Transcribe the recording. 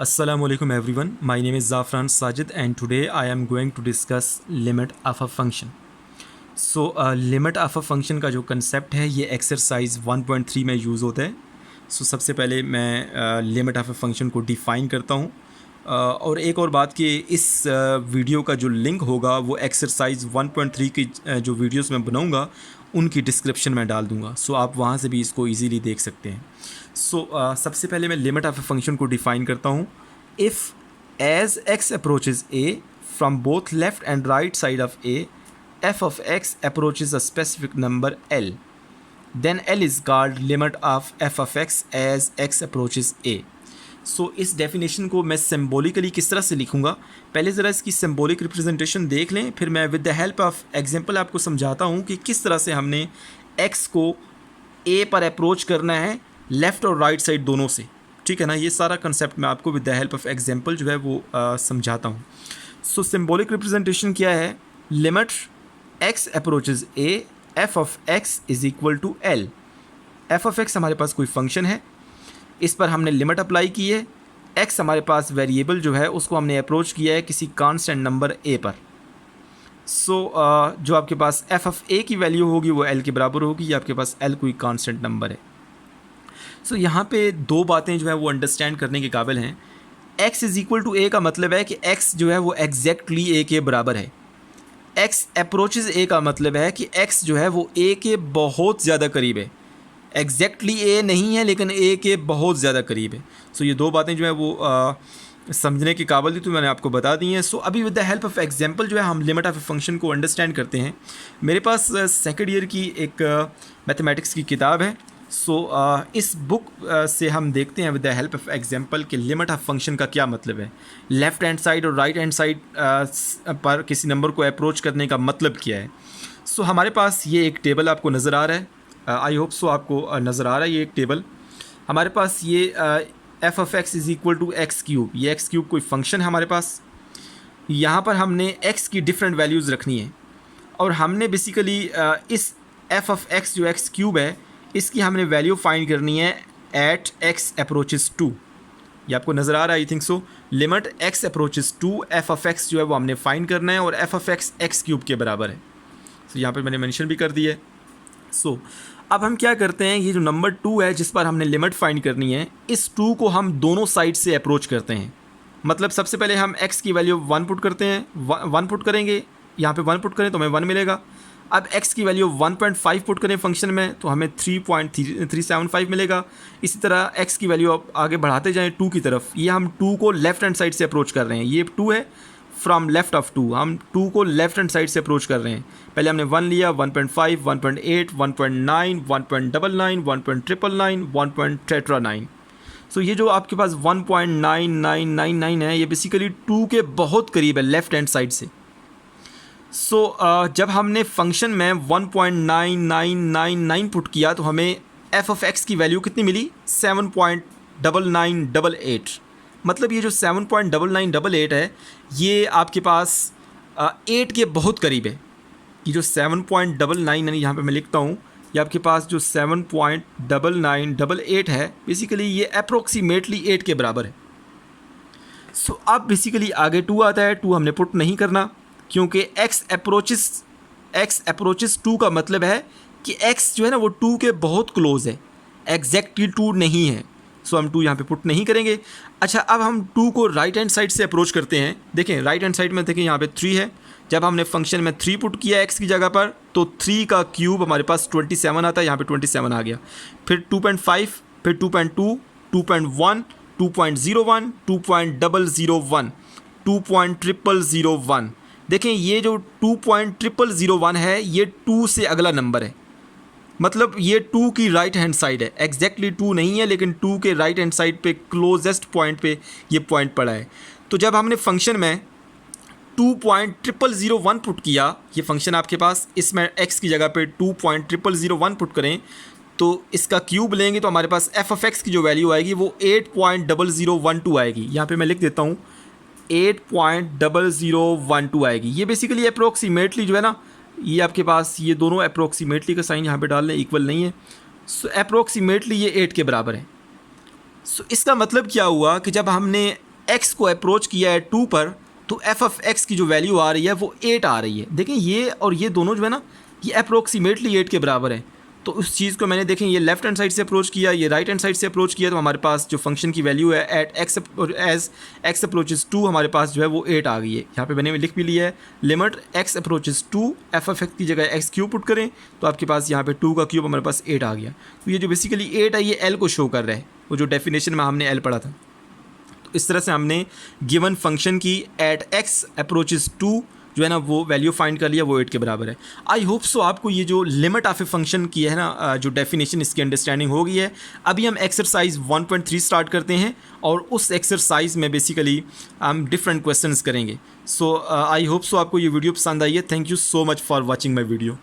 Assalamualaikum everyone. My name is Zafran Sajid and today I am going to discuss limit of a function. Limit of a function का जो concept है ये exercise 1.3 में use होता है. सबसे पहले मैं लिमिट ऑफ अ फंक्शन को डिफ़ाइन करता हूँ. और एक और बात कि इस वीडियो का जो लिंक होगा वो एक्सरसाइज 1.3 की जो वीडियोस मैं बनाऊँगा उनकी डिस्क्रिप्शन में डाल दूँगा. आप वहाँ से भी इसको ईज़िली देख सकते हैं. सबसे पहले मैं लिमिट ऑफ अ फंक्शन को डिफ़ाइन करता हूँ. If as x approaches a from both left and right side of a f of x approaches a specific number L, then L is called limit of f of x as x approaches a. इस definition को मैं symbolically किस तरह से लिखूँगा, पहले ज़रा इसकी सिम्बॉलिक रिप्रेजेंटेशन देख लें, फिर मैं with the help of example आपको समझाता हूँ कि किस तरह से हमने x को a पर अप्रोच करना है लेफ़्ट और राइट साइड दोनों से. ठीक है ना. ये सारा कंसेप्ट मैं आपको with the help of example जो है वो समझाता हूँ. सिम्बॉलिक रिप्रेजेंटेशन क्या है? Limit x approaches a, f of x is equal to L. f of x हमारे पास कोई फंक्शन है, इस पर हमने लिमिट अप्लाई की है. x हमारे पास वेरिएबल जो है उसको हमने अप्रोच किया है किसी कांस्टेंट नंबर a पर. जो आपके पास f of a की वैल्यू होगी वो L के बराबर होगी. आपके पास L कोई कांस्टेंट नंबर है. यहाँ पे दो बातें जो है वो अंडरस्टैंड करने के काबिल हैं. x is equal to a का मतलब है कि x जो है वो एग्जैक्टली a के बराबर है. x अप्रोचेज a का मतलब है कि x जो है वो a के बहुत ज़्यादा करीब है. एग्जैक्टली a नहीं है लेकिन a के बहुत ज़्यादा करीब है. ये दो बातें जो है वो समझने के काबिल थी तो मैंने आपको बता दी हैं. अभी with the help of example जो है हम लिमिट ऑफ फंक्शन को अंडरस्टैंड करते हैं. मेरे पास सेकेंड ईयर की एक मैथमेटिक्स की किताब है. इस बुक से हम देखते हैं with the help of example कि लिमिट ऑफ फंक्शन का क्या मतलब है. लेफ़्ट हैंड साइड और राइट हैंड साइड पर किसी नंबर को अप्रोच करने का मतलब क्या है. हमारे पास ये एक टेबल आपको नज़र आ रहा है. आई होप आपको नज़र आ रहा है ये एक टेबल. हमारे पास ये f of x is equal to x cube. ये एक्स क्यूब कोई फंक्शन है हमारे पास. यहाँ पर हमने x की डिफरेंट वैल्यूज़ रखनी है और हमने बेसिकली इस f ऑफ x जो एक्स क्यूब है इसकी हमने वैल्यू फाइंड करनी है एट x अप्रोचेस टू. ये आपको नज़र आ रहा है I think so. Limit x approaches to f of x जो है वो हमने फाइंड करना है और f of x x cube के बराबर है. यहाँ पर मैंने मेंशन भी कर दिया है. अब हम क्या करते हैं, ये जो नंबर 2 है जिस पर हमने लिमिट फाइंड करनी है, इस 2 को हम दोनों साइड से अप्रोच करते हैं. मतलब सबसे पहले हम x की वैल्यू 1 पुट करते हैं. 1 पुट करेंगे, यहाँ पे 1 पुट करें तो हमें 1 मिलेगा. अब x की वैल्यू 1.5 पुट करें फंक्शन में तो हमें 3.375 मिलेगा. इसी तरह x की वैल्यू अब आगे बढ़ाते जाएं 2 की तरफ. ये हम 2 को लेफ़्ट हैंड साइड से अप्रोच कर रहे हैं. ये 2 है फ्रॉम लेफ़्ट ऑफ 2. हम 2 को लेफ़्ट हैंड साइड से अप्रोच कर रहे हैं. पहले हमने 1 लिया, 1.5, 1.8, 1.9, 1.99, 1.999, 1.9. ये जो आपके पास 1.9999 है ये बेसिकली 2 के बहुत करीब है लेफ़्ट हैंड साइड से. जब हमने फंक्शन में 1.9999 पुट किया तो हमें f ऑफ x की वैल्यू कितनी मिली? 7.9988. मतलब ये जो 7.9988 है ये आपके पास 8 के बहुत करीब है. ये जो 7.99 यहाँ पे मैं लिखता हूँ, ये आपके पास जो 7.9988 है बेसिकली ये अप्रोक्सीमेटली 8 के बराबर है. अब बेसिकली आगे 2 आता है. 2 हमने पुट नहीं करना क्योंकि x अप्रोचेस 2 का मतलब है कि x जो है ना वो 2 के बहुत क्लोज़ है, एग्जैक्टली 2 नहीं है. हम 2 यहाँ पे पुट नहीं करेंगे. अच्छा, अब हम 2 को राइट हैंड साइड से अप्रोच करते हैं. देखें राइट हैंड साइड में देखें यहाँ पे 3 है. जब हमने फंक्शन में 3 पुट किया x की जगह पर तो 3 का क्यूब हमारे पास 27 आता है. यहाँ पे 27 आ गया. फिर 2.5, फिर 2.2, 2.1, 2.01, 2.001, 2.001. देखें ये जो 2.001 है ये 2 से अगला नंबर है. मतलब ये 2 की राइट हैंड साइड है. एग्जैक्टली 2 नहीं है लेकिन 2 के राइट हैंड साइड पे क्लोजेस्ट पॉइंट पे ये पॉइंट पड़ा है. तो जब हमने फंक्शन में 2.001 पुट किया, ये फंक्शन आपके पास, इसमें x की जगह पे 2.001 पुट करें तो इसका क्यूब लेंगे तो हमारे पास f ऑफ x की जो वैल्यू आएगी वो 8.0012 आएगी. यहाँ पे मैं लिख देता हूँ 8.0012 आएगी. ये बेसिकली अप्रोक्सीमेटली जो है ना, ये आपके पास ये दोनों अप्रोक्सीमेटली का साइन यहाँ पे डाल लें, इक्वल नहीं है. अप्रोक्सीमेटली ये 8 के बराबर है. इसका मतलब क्या हुआ कि जब हमने x को अप्रोच किया है 2 पर, तो f ऑफ x की जो वैल्यू आ रही है वो 8 आ रही है। देखें ये और ये दोनों जो है ना, ये अप्रोक्सीमेटली 8 के बराबर है। तो उस चीज़ को मैंने देखें ये लेफ्ट हैंड साइड से अप्रोच किया, ये राइट हैंड साइड से अप्रोच किया, तो हमारे पास जो फंक्शन की वैल्यू है at x as x approaches 2 हमारे पास जो है वो 8 आ गई है। यहाँ पे मैंने लिख भी लिया है limit x approaches 2, F of x की जगह एक्स क्यूब पुट करें तो आपके पास यहाँ पे 2 का क्यूब हमारे पास 8 आ गया। तो ये जो बेसिकली 8 है ये एल को शो कर रहा है, वो जो डेफिनेशन में हमने एल पढ़ा था। तो इस तरह से हमने गिवन फंक्शन की एट एक्स अप्रोचेस 2 जो है ना वो वैल्यू फाइंड कर लिया, वो 8 के बराबर है। आई होप सो आपको ये जो लिमिट ऑफ ए फंक्शन की है ना जो डेफिनेशन इसकी अंडरस्टैंडिंग हो गई है। अभी हम एक्सरसाइज 1.3 स्टार्ट करते हैं और उस एक्सरसाइज में बेसिकली हम डिफरेंट क्वेश्चंस करेंगे। सो आई होप सो आपको ये वीडियो पसंद आई है। Thank you so much for watching my video.